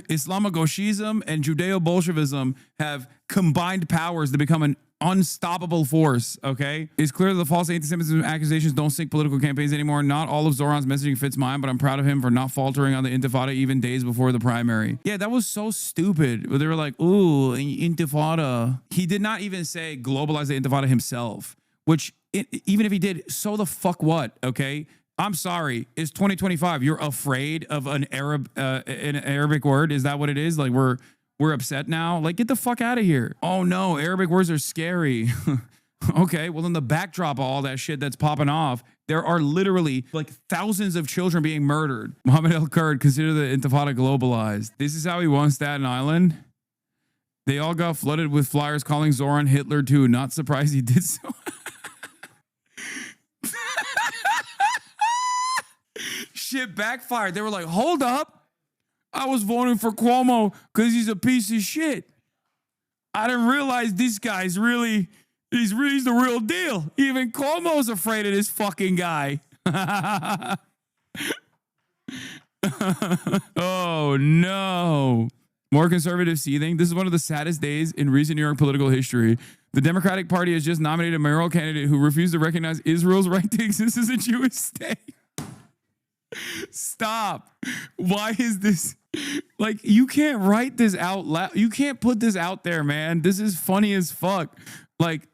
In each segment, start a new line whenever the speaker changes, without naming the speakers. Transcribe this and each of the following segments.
Islamogoshism and Judeo-Bolshevism have combined powers to become an unstoppable force, okay? It's clear that the false anti-Semitism accusations don't sink political campaigns anymore. Not all of Zohran's messaging fits mine, but I'm proud of him for not faltering on the Intifada even days before the primary. Yeah, that was so stupid. They were like, ooh, Intifada. He did not even say globalize the Intifada himself, which even if he did, so the fuck what, okay? I'm sorry, it's 2025. You're afraid of an Arabic word? Is that what it is? Like we're upset now? Like, get the fuck out of here. Oh no, Arabic words are scary. Okay, well, in the backdrop of all that shit that's popping off, there are literally like thousands of children being murdered. Mohammed El-Kurd, consider the Intifada globalized. This is how he won Staten Island. They all got flooded with flyers calling Zohran Hitler too. Not surprised he did so. Shit backfired. They were like, hold up. I was voting for Cuomo because he's a piece of shit. I didn't realize this guy's really, he's the real deal. Even Cuomo's afraid of this fucking guy. Oh no. More conservative seething. This is one of the saddest days in recent New York political history. The Democratic Party has just nominated a mayoral candidate who refused to recognize Israel's right to exist as a Jewish state. Stop. Why is this? Like, you can't write this out loud. You can't put this out there, man. This is funny as fuck. Like,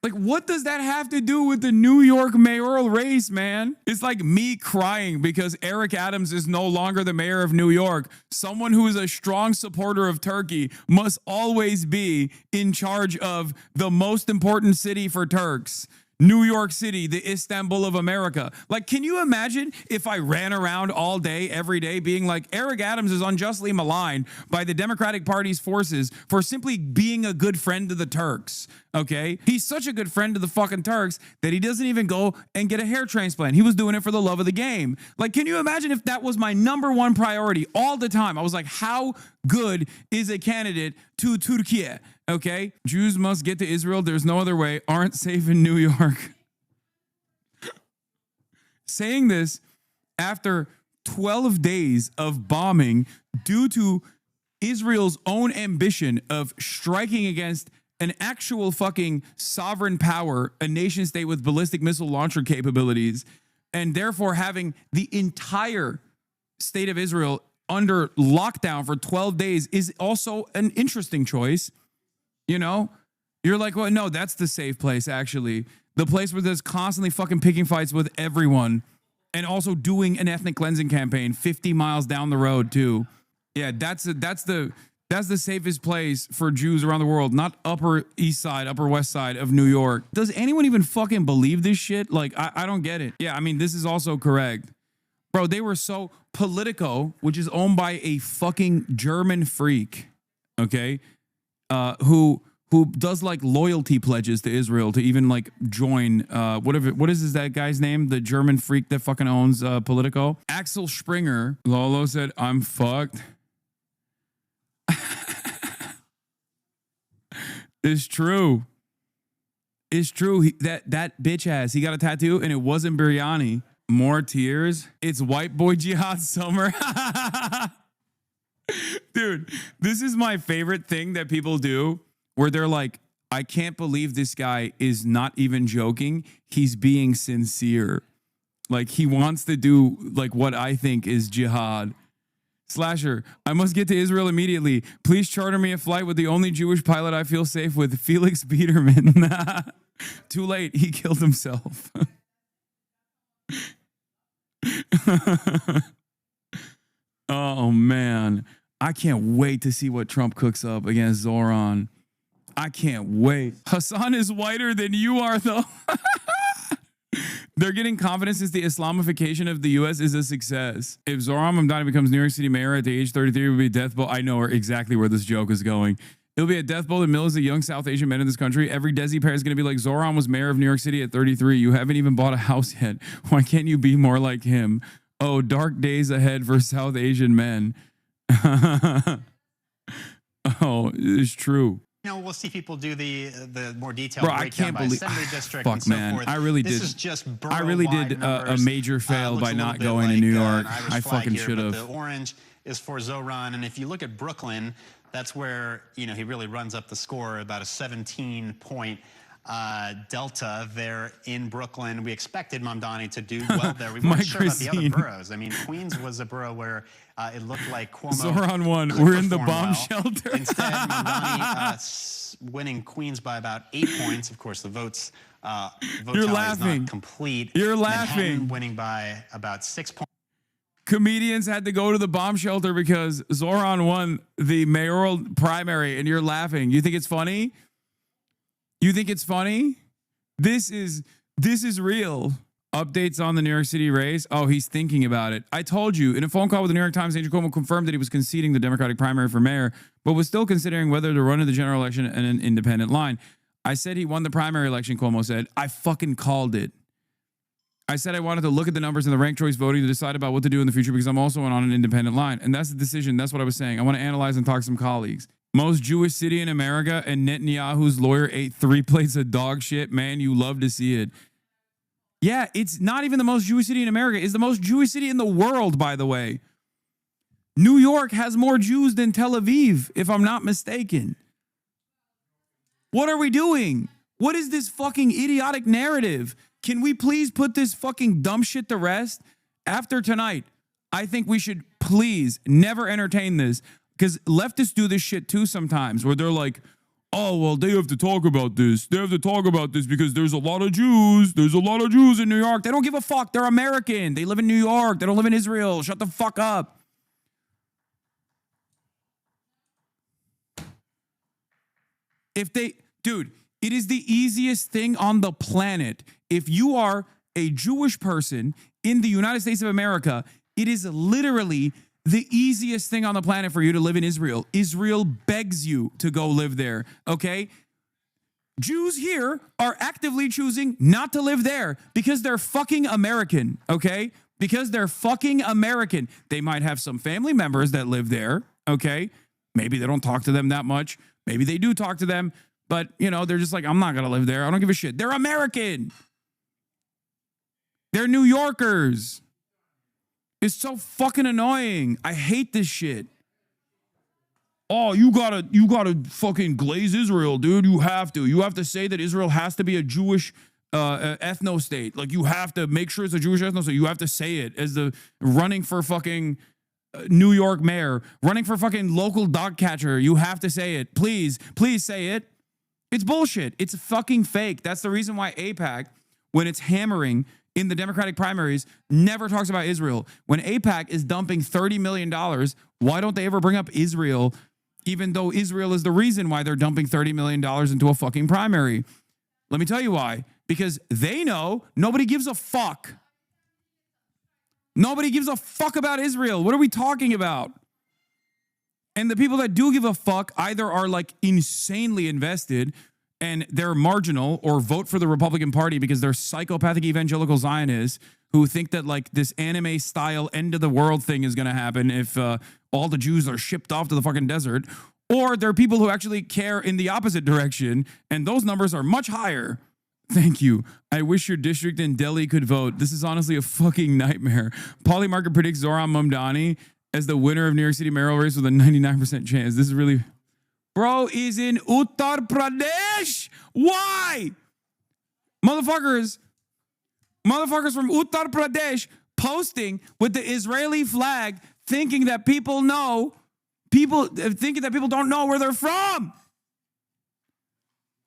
what does that have to do with the New York mayoral race, man? It's like me crying because Eric Adams is no longer the mayor of New York. Someone who is a strong supporter of Turkey must always be in charge of the most important city for Turks. New York City, the Istanbul of America. Like, can you imagine if I ran around all day, every day, being like, Eric Adams is unjustly maligned by the Democratic Party's forces for simply being a good friend to the Turks, okay? He's such a good friend to the fucking Turks that he doesn't even go and get a hair transplant. He was doing it for the love of the game. Like, can you imagine if that was my number one priority all the time? I was like, how good is a candidate to Turkey? Okay, Jews must get to Israel. There's no other way. Aren't safe in New York. Saying this after 12 days of bombing due to Israel's own ambition of striking against an actual fucking sovereign power, a nation state with ballistic missile launcher capabilities, and therefore having the entire state of Israel under lockdown for 12 days is also an interesting choice. You know, you're like, well, no, that's the safe place, actually. The place where there's constantly fucking picking fights with everyone and also doing an ethnic cleansing campaign 50 miles down the road, too. Yeah, that's the safest place for Jews around the world, not Upper East Side, Upper West Side of New York. Does anyone even fucking believe this shit? Like, I don't get it. Yeah, I mean, this is also correct. Bro, they were so Politico, which is owned by a fucking German freak, okay? Who does like loyalty pledges to Israel to even like join what is that guy's name? The German freak that fucking owns Politico. Axel Springer. Lolo said, I'm fucked. It's true. It's true. That bitch ass. He got a tattoo and it wasn't biryani. More tears. It's white boy jihad summer. Dude, this is my favorite thing that people do where they're like, I can't believe this guy is not even joking. He's being sincere. Like, he wants to do like what I think is jihad. Slasher, I must get to Israel immediately. Please charter me a flight with the only Jewish pilot I feel safe with, Felix Biederman. Too late. He killed himself. Oh, man. I can't wait to see what Trump cooks up against Zohran. I can't wait. Hasan is whiter than you are, though. They're getting confidence since the Islamification of the U.S. is a success. If Zohran Mamdani becomes New York City mayor at the age 33, it would be a death blow. I know exactly where this joke is going. It'll be a death blow to millions of young South Asian men in this country. Every Desi parent is going to be like, Zohran was mayor of New York City at 33. You haven't even bought a house yet. Why can't you be more like him? Oh, dark days ahead for South Asian men. Oh, it's true.
You know, we'll see people do the more detailed
Bro,
breakdown
I can't
by
believe,
assembly district
fuck,
and so
man.
forth.
I really
this
did.
Is just
I really did a major fail by not going to New York. I fucking should have.
The orange is for Zohran. And if you look at Brooklyn, that's where, you know, he really runs up the score, about a 17-point delta there in Brooklyn. We expected Mamdani to do well there. We weren't sure about the other boroughs. I mean, Queens was a borough where it looked like Cuomo.
Zohran won. We're in the bomb shelter.
Instead, Mamdani winning Queens by about 8 points. Of course, the vote
You're
tally
laughing.
is not complete.
You're laughing.
Manhattan winning by about 6 points.
Comedians had to go to the bomb shelter because Zohran won the mayoral primary, and you're laughing. You think it's funny? You think it's funny? This is real. Updates on the New York City race. Oh, he's thinking about it. I told you in a phone call with the New York Times, Andrew Cuomo confirmed that he was conceding the Democratic primary for mayor, but was still considering whether to run in the general election in an independent line. I said he won the primary election, Cuomo said. I fucking called it. I said I wanted to look at the numbers and the ranked choice voting to decide about what to do in the future because I'm also on an independent line. And that's the decision. That's what I was saying. I want to analyze and talk to some colleagues. Most Jewish city in America, and Netanyahu's lawyer ate 3 plates of dog shit. Man, you love to see it. Yeah, it's not even the most Jewish city in America. It's the most Jewish city in the world, by the way. New York has more Jews than Tel Aviv, if I'm not mistaken. What are we doing? What is this fucking idiotic narrative? Can we please put this fucking dumb shit to rest? After tonight, I think we should please never entertain this, because leftists do this shit too sometimes where they're like, oh, well, they have to talk about this. They have to talk about this because there's a lot of Jews. There's a lot of Jews in New York. They don't give a fuck. They're American. They live in New York. They don't live in Israel. Shut the fuck up. Dude, it is the easiest thing on the planet. If you are a Jewish person in the United States of America, it is literally the easiest thing on the planet for you to live in Israel. Israel begs you to go live there, okay? Jews here are actively choosing not to live there because they're fucking American, okay? Because they're fucking American. They might have some family members that live there, okay? Maybe they don't talk to them that much. Maybe they do talk to them, but, you know, they're just like, I'm not going to live there. I don't give a shit. They're American. They're New Yorkers. It's so fucking annoying. I hate this shit. Oh, you gotta fucking glaze Israel, dude. You have to say that Israel has to be a Jewish ethno state. Like, you have to make sure it's a Jewish ethno state. You have to say it as the running for fucking New York mayor, running for fucking local dog catcher. You have to say it. Please say it. It's bullshit. It's fucking fake. That's the reason why AIPAC, when it's hammering in the Democratic primaries, never talks about Israel. When AIPAC is dumping $30 million, why don't they ever bring up Israel, even though Israel is the reason why they're dumping $30 million into a fucking primary? Let me tell you why. Because they know nobody gives a fuck. Nobody gives a fuck about Israel. What are we talking about? And the people that do give a fuck either are like insanely invested and they're marginal, or vote for the Republican Party because they're psychopathic evangelical Zionists who think that like this anime style end of the world thing is going to happen if all the Jews are shipped off to the fucking desert. Or there are people who actually care in the opposite direction, and those numbers are much higher. Thank you. I wish your district in Delhi could vote. This is honestly a fucking nightmare. Polymarket predicts Zohran Mamdani as the winner of New York City mayoral race with a 99% chance. This is really... Bro is in Uttar Pradesh. Why? Motherfuckers from Uttar Pradesh posting with the Israeli flag, thinking that people don't know where they're from.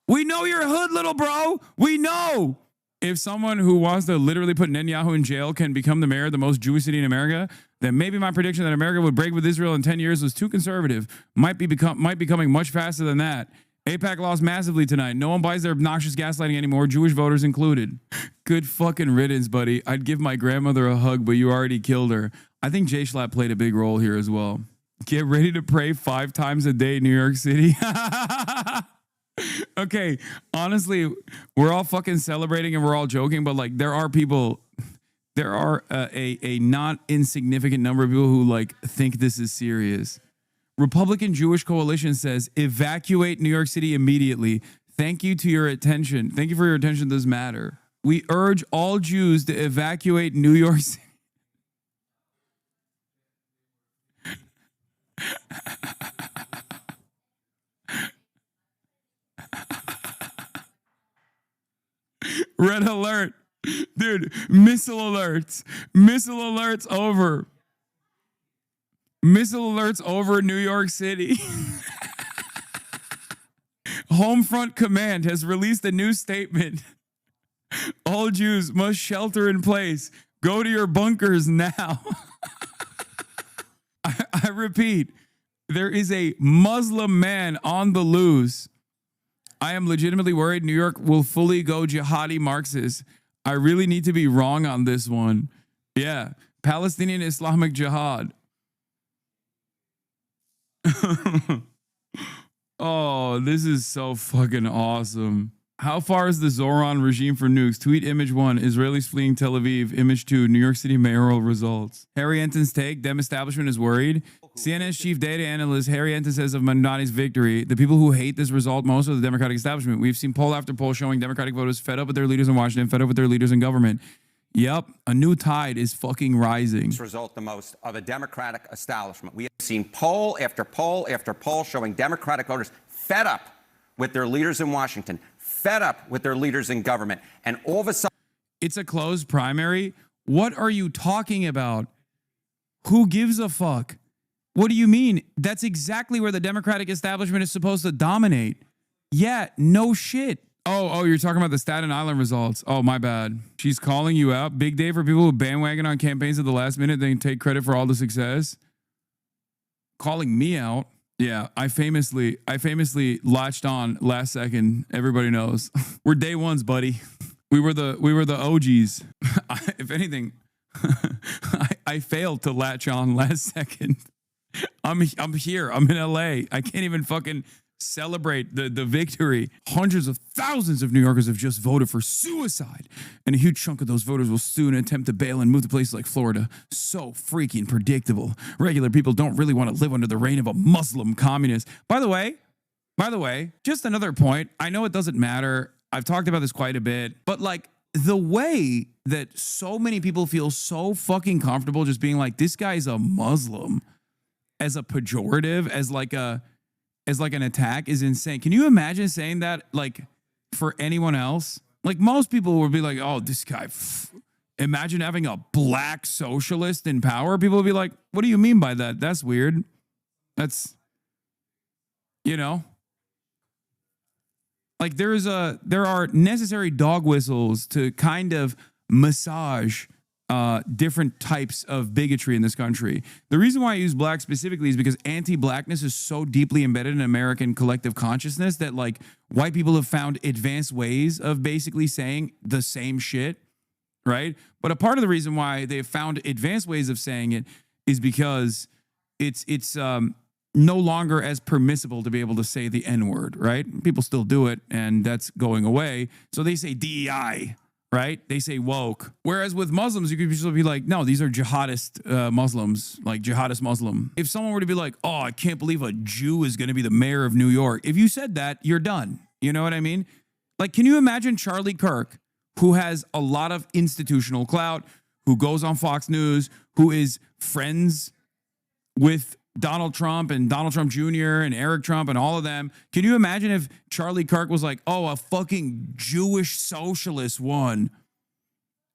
We know you're hood, little bro. We know. If someone who wants to literally put Netanyahu in jail can become the mayor of the most Jewish city in America, then maybe my prediction that America would break with Israel in 10 years was too conservative. Might be coming much faster than that. AIPAC lost massively tonight. No one buys their obnoxious gaslighting anymore, Jewish voters included. Good fucking riddance, buddy. I'd give my grandmother a hug, but you already killed her. I think Jay Schlatt played a big role here as well. Get ready to pray 5 times a day, New York City. Okay, honestly, we're all fucking celebrating and we're all joking, but like there are a not insignificant number of people who like think this is serious. Republican Jewish Coalition says evacuate New York City immediately. Thank you for your attention to this matter. We urge all Jews to evacuate New York City. Red alert. Dude, missile alerts. Missile alerts over. Missile alerts over New York City. Homefront Command has released a new statement. All Jews must shelter in place. Go to your bunkers now. I repeat, there is a Muslim man on the loose. I am legitimately worried New York will fully go jihadi Marxist. I really need to be wrong on this one. Yeah, Palestinian Islamic Jihad. Oh, this is so fucking awesome. How far is the Zohran regime for nukes? Tweet image 1, Israelis fleeing Tel Aviv. Image 2, New York City mayoral results. Harry Enton's take, Dem establishment is worried. CNN's chief data analyst Harry Enton says of Mamdani's victory, the people who hate this result most are the Democratic establishment. We've seen poll after poll showing Democratic voters fed up with their leaders in Washington, fed up with their leaders in government. Yep, a new tide is fucking rising.
Result the most of a Democratic establishment. We have seen poll after poll after poll showing Democratic voters fed up with their leaders in Washington, fed up with their leaders in government, and all of a sudden...
It's a closed primary? What are you talking about? Who gives a fuck? What do you mean? That's exactly where the Democratic establishment is supposed to dominate. Yeah, no shit. Oh, you're talking about the Staten Island results. Oh, my bad. She's calling you out. Big day for people who bandwagon on campaigns at the last minute. They can take credit for all the success. Calling me out. Yeah, I famously latched on last second. Everybody knows. We're day ones, buddy. We were the OGs. If anything, I failed to latch on last second. I'm here. I'm in LA. I can't even fucking celebrate the victory. Hundreds of thousands of New Yorkers have just voted for suicide, and a huge chunk of those voters will soon attempt to bail and move to places like Florida. So freaking predictable. Regular people don't really want to live under the reign of a Muslim communist. By the way, just another point. I know it doesn't matter. I've talked about this quite a bit, but like the way that so many people feel so fucking comfortable just being like, this guy's a Muslim as a pejorative, as like an attack is insane. Can you imagine saying that like for anyone else? Like most people would be like, oh, this guy, imagine having a black socialist in power. People would be like, what do you mean by that? That's weird. That's, you know, like there are necessary dog whistles to kind of massage different types of bigotry in this country. The reason why I use black specifically is because anti-blackness is so deeply embedded in American collective consciousness that like white people have found advanced ways of basically saying the same shit, right? But a part of the reason why they've found advanced ways of saying it is because it's no longer as permissible to be able to say the N-word, right? People still do it, and that's going away. So they say DEI, right? They say woke. Whereas with Muslims, you could just be like, no, these are jihadist Muslims, like jihadist Muslim. If someone were to be like, oh, I can't believe a Jew is going to be the mayor of New York. If you said that, you're done. You know what I mean? Like, can you imagine Charlie Kirk, who has a lot of institutional clout, who goes on Fox News, who is friends with Donald Trump and Donald Trump Jr. and Eric Trump and all of them. Can you imagine if Charlie Kirk was like, oh, a fucking Jewish socialist won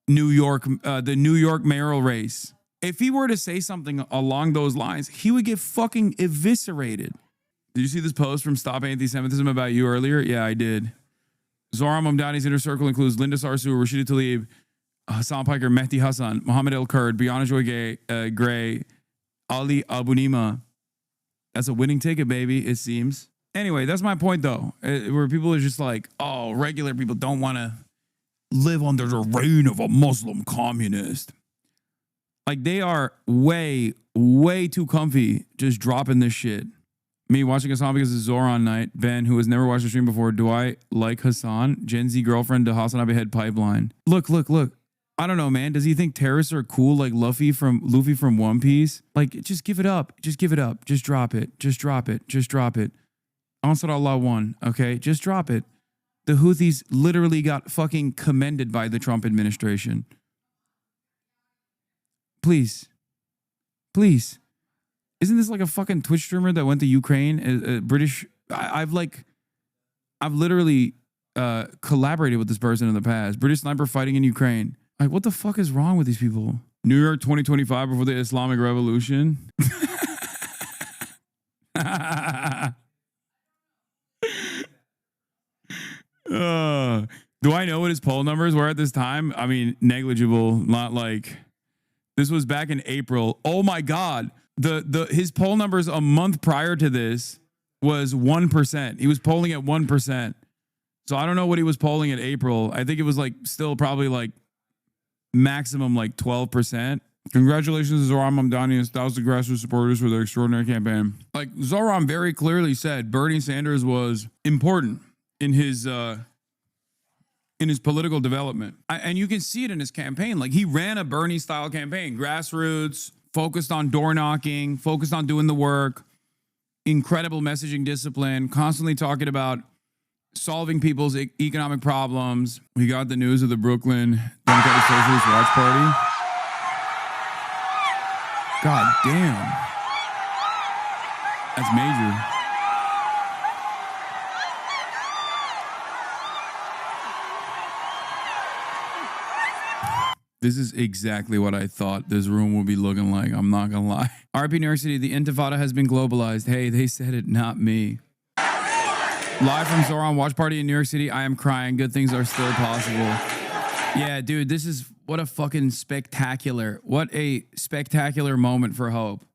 New York, the New York mayoral race? If he were to say something along those lines, he would get fucking eviscerated. Did you see this post from Stop Anti-Semitism about you earlier? Yeah, I did. Zohran Mamdani's inner circle includes Linda Sarsour, Rashida Tlaib, Hassan Piker, Mehdi Hasan, Mohammed El Kurd, Brianna Joy Gray, Ali Abunima. That's a winning ticket, baby, it seems. Anyway, that's my point, though, where people are just like, oh, regular people don't want to live under the reign of a Muslim communist. Like, they are way, way too comfy just dropping this shit. Me watching Hasan because it's Zohran night. Ben, who has never watched a stream before, do I like Hasan? Gen Z girlfriend to HasanAbi head pipeline. Look. I don't know, man. Does he think terrorists are cool like Luffy from One Piece? Like, just give it up. Just give it up. Just drop it. Just drop it. Just drop it. Ansar Allah won, okay? Just drop it. The Houthis literally got fucking commended by the Trump administration. Please. Isn't this like a fucking Twitch streamer that went to Ukraine? British. I've literally collaborated with this person in the past. British sniper fighting in Ukraine. Like, what the fuck is wrong with these people? New York 2025 before the Islamic Revolution. Do I know what his poll numbers were at this time? I mean, negligible. Not like this was back in April. Oh my God. His poll numbers a month prior to this was 1%. He was polling at 1%. So I don't know what he was polling at April. I think it was like still probably like maximum like 12%. Congratulations to Zohran Mamdani and thousands of grassroots supporters for their extraordinary campaign. Like Zohran very clearly said Bernie Sanders was important in his political development. And you can see it in his campaign. Like he ran a Bernie style campaign, grassroots, focused on door knocking, focused on doing the work, incredible messaging discipline, constantly talking about solving people's economic problems. We got the news of the Brooklyn Democratic Socialist Watch Party. God damn. That's major. This is exactly what I thought this room would be looking like. I'm not gonna lie. RP New York City, the Intifada has been globalized. Hey, they said it, not me. Live from Zohran Watch Party in New York City. I am crying. Good things are still possible. Yeah, dude, this is what a fucking spectacular moment for hope.